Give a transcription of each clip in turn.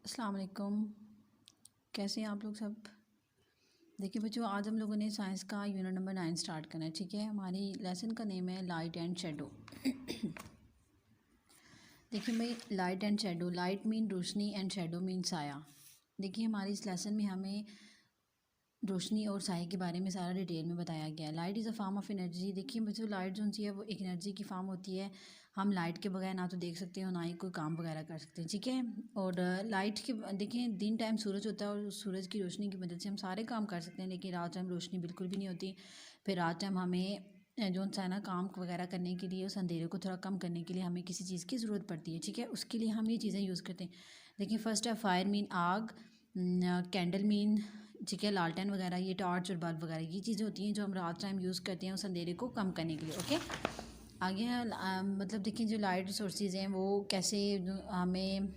अस्सलाम वालेकुम। कैसे हैं आप लोग सब। देखिए बच्चों, आज हम लोगों ने साइंस का यूनिट नंबर 9 स्टार्ट करना है। ठीक है, हमारी लेसन का नेम है लाइट एंड शेडो। देखिए भाई, light and shadow, light mean Roshni and shadow mean साया। देखिए हमारी इस लेसन में हमें रोशनी और साए के बारे में सारा डिटेल में बताया गया है। Light is a form of energy. देखिए बच्चों, लाइट जो सी है वो एक एनर्जी की फॉर्म होती है। हम लाइट के बगैर ना तो देख सकते हैं और ना ही कोई काम वगैरह कर सकते हैं। ठीक है, और लाइट के देखिए दिन टाइम सूरज होता है और सूरज की रोशनी की मदद से हम सारे काम कर सकते हैं, लेकिन रात टाइम रोशनी बिल्कुल भी नहीं होती। फिर रात टाइम हमें जो सा है ना काम वगैरह करने के लिए, उस अंधेरे को थोड़ा कम करने के लिए हमें किसी चीज़ की ज़रूरत पड़ती है। ठीक है, उसके लिए हम ये चीज़ें यूज़ करते हैं। देखिए फर्स्ट है फायर मीन आग, कैंडल मीन, ठीक है, लालटेन वगैरह, ये टॉर्च और बल्ब वगैरह ये चीज़ें होती हैं जो हम रात टाइम यूज़ करते हैं उस अंधेरे को कम करने के लिए। ओके, आगे है मतलब देखिए जो लाइट सोर्सेज हैं वो कैसे हमें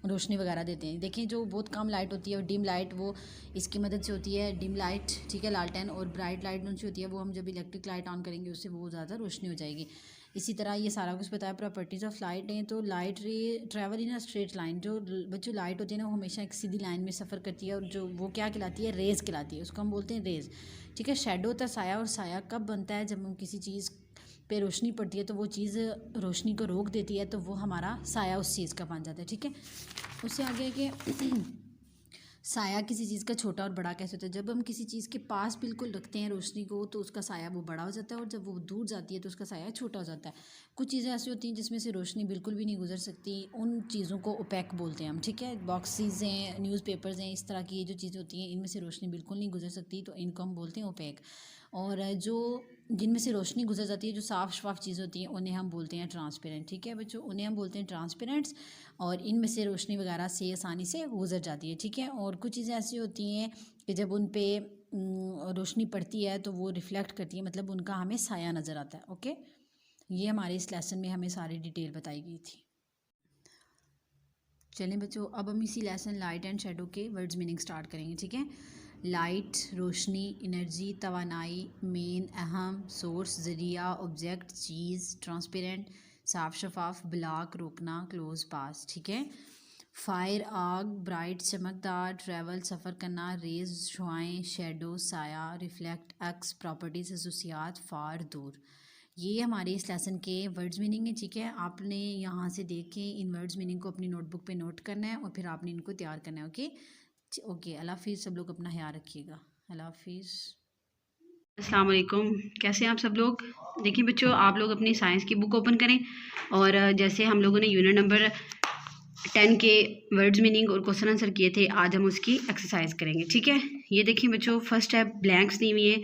रोशनी वगैरह देते हैं। देखिए जो बहुत कम लाइट होती है और डिम लाइट, वो इसकी मदद से होती है। डिम लाइट, ठीक है, लालटेन, और ब्राइट लाइट जो होती है वो हम जब इलेक्ट्रिक लाइट ऑन करेंगे उससे बहुत ज़्यादा रोशनी हो जाएगी। इसी तरह ये सारा कुछ बताया। प्रॉपर्टीज़ ऑफ लाइट हैं, तो लाइट रे travel in a straight line. जो बच्चों लाइट होती है ना वो हमेशा एक सीधी लाइन में सफ़र करती है, और जो वो क्या कहलाती है, रेज़ कहलाती है, उसको हम बोलते हैं रेज़। ठीक है, शेडो होता है साया, और साया कब बनता है, जब हम किसी चीज़ पे रोशनी पड़ती है तो वो चीज़ रोशनी को रोक देती है, तो वो हमारा साया उस चीज़ का बन जाता है। ठीक है, उससे आगे कि साया किसी चीज़ का छोटा और बड़ा कैसे होता है। जब हम किसी चीज़ के पास बिल्कुल रखते हैं रोशनी को तो उसका साया वो बड़ा हो जाता है, और जब वो दूर जाती है तो उसका साया छोटा हो जाता है। कुछ चीज़ें ऐसी होती हैं जिसमें से रोशनी बिल्कुल भी नहीं गुजर सकती, उन चीज़ों को ओपेक बोलते हैं हम। ठीक है, बॉक्सेस हैं, न्यूज़पेपर्स हैं, इस तरह की ये जो चीज़ें होती हैं इनमें से रोशनी बिल्कुल नहीं गुजर सकती, तो इनको हम बोलते हैं ओपेक। और जो जिनमें से रोशनी गुजर जाती है, जो साफ़ शफाफ चीज़ें होती हैं, उन्हें हम बोलते हैं ट्रांसपेरेंट। ठीक है बच्चों, उन्हें हम बोलते हैं ट्रांसपेरेंट्स, और इनमें से रोशनी वगैरह से आसानी से गुजर जाती है। ठीक है, और कुछ चीज़ें ऐसी होती हैं कि जब उन पे रोशनी पड़ती है तो वो रिफ़्लेक्ट करती है, मतलब उनका हमें साया नज़र आता है। ओके, ये हमारे इस लेसन में हमें सारी डिटेल बताई गई थी। चलें बच्चों, अब हम इसी लेसन लाइट एंड शेडो के वर्ड्स मीनिंग स्टार्ट करेंगे। ठीक है, लाइट रोशनी, एनर्जी, तवानाई, मेन अहम, सोर्स, ज़रिया, ऑब्जेक्ट, चीज़, ट्रांसपेरेंट साफ शफाफ, ब्लॉक रोकना, क्लोज पास। ठीक है, फायर आग, ब्राइट चमकदार, ट्रैवल सफ़र करना, रेज शुआएँ, शेडो साया, रिफ्लेक्ट एक्स, प्रॉपर्टीज खसूसियात, फार दूर। ये हमारे इस लेसन के वर्ड्स मीनिंग है। ठीक है, आपने यहाँ से देख के इन वर्ड्स मीनिंग को अपनी नोटबुक पे नोट करना है और फिर आपने इनको तैयार करना है। ओके ओके, अल्लाह हाफिज़। सब लोग अपना ख्याल रखिएगा। अल्लाह हाफिज़। अस्सलाम वालेकुम। कैसे हैं आप सब लोग। देखिए बच्चों, आप लोग अपनी साइंस की बुक ओपन करें और जैसे हम लोगों ने यूनिट नंबर 10 के वर्ड्स मीनिंग और क्वेश्चन आंसर किए थे, आज हम उसकी एक्सरसाइज करेंगे। ठीक है, ये देखिए बच्चों, फर्स्ट है ब्लैंक्स दी हुई है।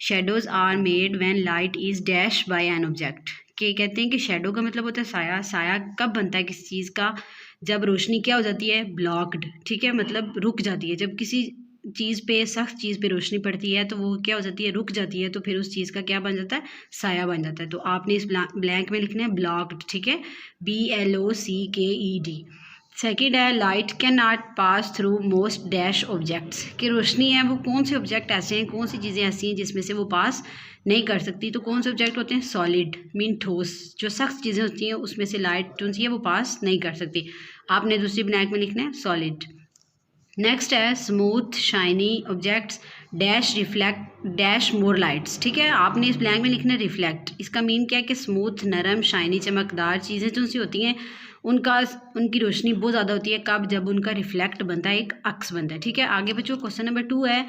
Shadows are made when light is dash by an object. के कहते हैं कि शेडो का मतलब होता है साया। साया कब बनता है किसी चीज़ का, जब रोशनी क्या हो जाती है, ब्लॉक्ड। ठीक है, मतलब रुक जाती है। जब किसी चीज़ पे, सख्त चीज़ पे रोशनी पड़ती है तो वो क्या हो जाती है, रुक जाती है, तो फिर उस चीज़ का क्या बन जाता है, साया बन जाता है। तो आपने इस ब्लैंक में लिखना है ब्लॉक्ड। ठीक है, BLOCKED। सेकेंड है light can not pass through most dash objects. कि रोशनी है वो कौन से ऑब्जेक्ट ऐसे हैं, कौन सी चीज़ें ऐसी हैं जिसमें से वो पास नहीं कर सकती। तो कौन से ऑब्जेक्ट होते हैं, सॉलिड मीन ठोस। जो सख्त चीज़ें होती हैं उसमें से लाइट जो सी है वो पास नहीं कर सकती। आपने दूसरी ब्लैंक में लिखना है सॉलिड। नेक्स्ट है smooth shiny objects dash reflect dash more lights. ठीक है, आपने इस ब्लैंक में लिखना है रिफ्लेक्ट। इसका मीन क्या है कि स्मूथ, नरम, शाइनी, चमकदार चीज़ें जो सी होती हैं उनकी रोशनी बहुत ज़्यादा होती है। कब, जब उनका रिफ्लेक्ट बनता है, एक अक्स बनता है। ठीक है, आगे बच्चों क्वेश्चन नंबर 2 है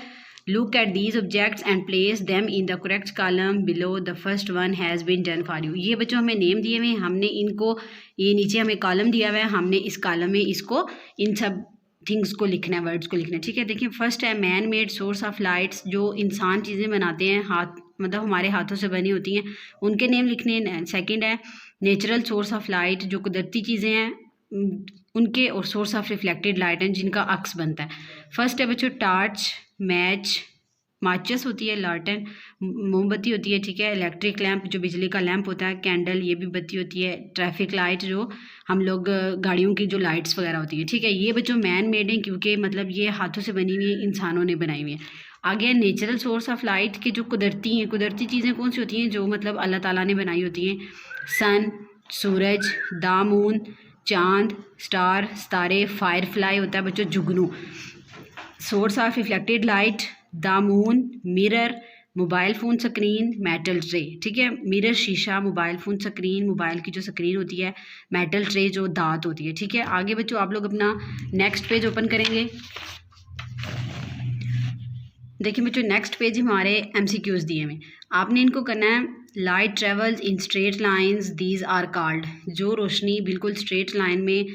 look at these objects and place them in the correct column below the first one has been done for you. ये बच्चों हमें नेम दिए हुए हैं, हमने इनको, ये नीचे हमें कॉलम दिया हुआ है, हमने इस कॉलम में इसको इन सब थिंग्स को लिखना है, वर्ड्स को लिखना है। ठीक है, देखिए फर्स्ट है man made source of lights. जो इंसान चीज़ें बनाते हैं, हाथ मतलब हमारे हाथों से बनी होती हैं, उनके नेम लिखने हैं। सेकंड है नेचुरल सोर्स ऑफ लाइट, जो कुदरती चीज़ें हैं उनके, और सोर्स ऑफ रिफ्लेक्टेड लाइट हैं जिनका अक्स बनता है। फर्स्ट है बच्चों टार्च, मैच, माचिस होती है, लालटेन मोमबत्ती होती है। ठीक है, इलेक्ट्रिक लैंप जो बिजली का लैंप होता है, कैंडल ये भी बत्ती होती है, ट्रैफिक लाइट जो हम लोग गाड़ियों की जो लाइट्स वगैरह होती है। ठीक है, ये बच्चों मैन मेड है क्योंकि मतलब ये हाथों से बनी हुई है, इंसानों ने बनाई हुई है। आगे नेचुरल सोर्स ऑफ लाइट के जो कुदरती हैं, कुदरती चीज़ें कौन सी होती हैं, जो मतलब अल्लाह ताला ने बनाई होती हैं, सन, सूरज, द मून, चांद, स्टार, सितारे, फायरफ्लाई होता है बच्चों जुगनू, source of reflected light, the moon, mirror, mobile phone screen, metal tray. ठीक है, मिरर शीशा, मोबाइल फ़ोन स्क्रीन, मोबाइल की जो स्क्रीन होती है, मेटल ट्रे जो दांत होती है। ठीक है, आगे बच्चों आप लोग अपना नेक्स्ट पेज ओपन करेंगे। देखिए बच्चों नेक्स्ट पेज हमारे MCQs दिए हुए, आपने इनको करना है। Light travels in straight lines these are called, जो रोशनी बिल्कुल स्ट्रेट लाइन में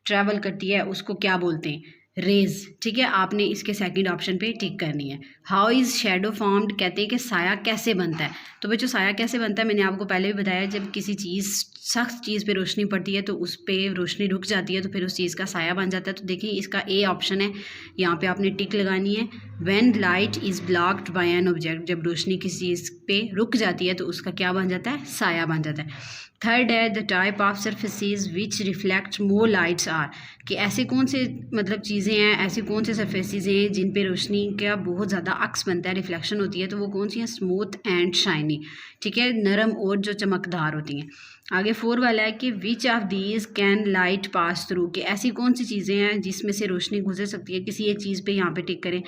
ट्रैवल करती है उसको क्या बोलते हैं, रेज। ठीक है, आपने इसके सेकंड ऑप्शन पे टिक करनी है। हाउ इज़ शेडो फॉर्म्ड, कहते हैं कि साया कैसे बनता है। तो बच्चों साया कैसे बनता है मैंने आपको पहले भी बताया, जब किसी चीज़ सख्त चीज़ पे रोशनी पड़ती है तो उस पर रोशनी रुक जाती है तो फिर उस चीज़ का साया बन जाता है। तो देखिए इसका ए ऑप्शन है, यहाँ पे आपने टिक लगानी है। When light is blocked by an object, जब रोशनी किसी चीज़ पे रुक जाती है तो उसका क्या बन जाता है, साया बन जाता है। थर्ड है the type of surfaces which reflect more lights are, कि ऐसे कौन से मतलब चीज़ें हैं, ऐसी कौन से सरफेसेस हैं जिन पे रोशनी का बहुत ज़्यादा अक्स बनता है, रिफ्लेक्शन होती है। तो वो कौन सी हैं, स्मूथ एंड शाइनी। ठीक है, नरम और जो चमकदार होती हैं। आगे 4 वाला है कि which of these can light pass through, कि ऐसी कौन सी चीज़ें हैं जिसमें से रोशनी गुजर सकती है। किसी एक चीज़ पे यहाँ पे टिक करें।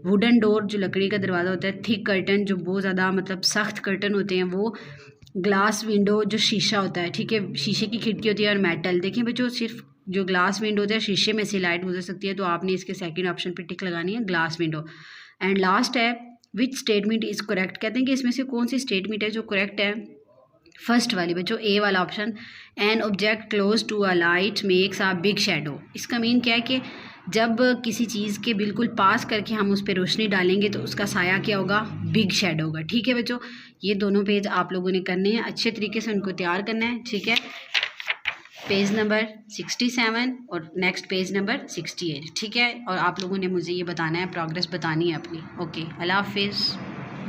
वुडन डोर, जो लकड़ी का दरवाज़ा होता है। थिक कर्टन, जो बहुत ज़्यादा मतलब सख्त कर्टन होते हैं वो। ग्लास विंडो, जो शीशा होता है। ठीक है, शीशे की खिड़की होती है। और मेटल, देखिए बच्चों सिर्फ जो ग्लास विंडो होता है शीशे में से लाइट गुजर सकती है, तो आपने इसके सेकंड ऑप्शन पे टिक लगानी है, ग्लास विंडो। एंड लास्ट है विच स्टेटमेंट इज़ करेक्ट, कहते हैं कि इसमें से कौन सी स्टेटमेंट है जो करेक्ट है। फर्स्ट वाली बच्चों ए वाला option, an object close to a light makes a big shadow. इसका मीन क्या है कि जब किसी चीज़ के बिल्कुल पास करके हम उस पर रोशनी डालेंगे तो उसका साया क्या होगा, बिग शेडो होगा। ठीक है बच्चों, ये दोनों पेज आप लोगों ने करने हैं, अच्छे तरीके से उनको तैयार करना है। ठीक है, पेज नंबर 67 और नेक्स्ट पेज नंबर 68। ठीक है, और आप लोगों ने मुझे ये बताना है, प्रोग्रेस बतानी है अपनी। ओके, अल्लाह हाफिज़।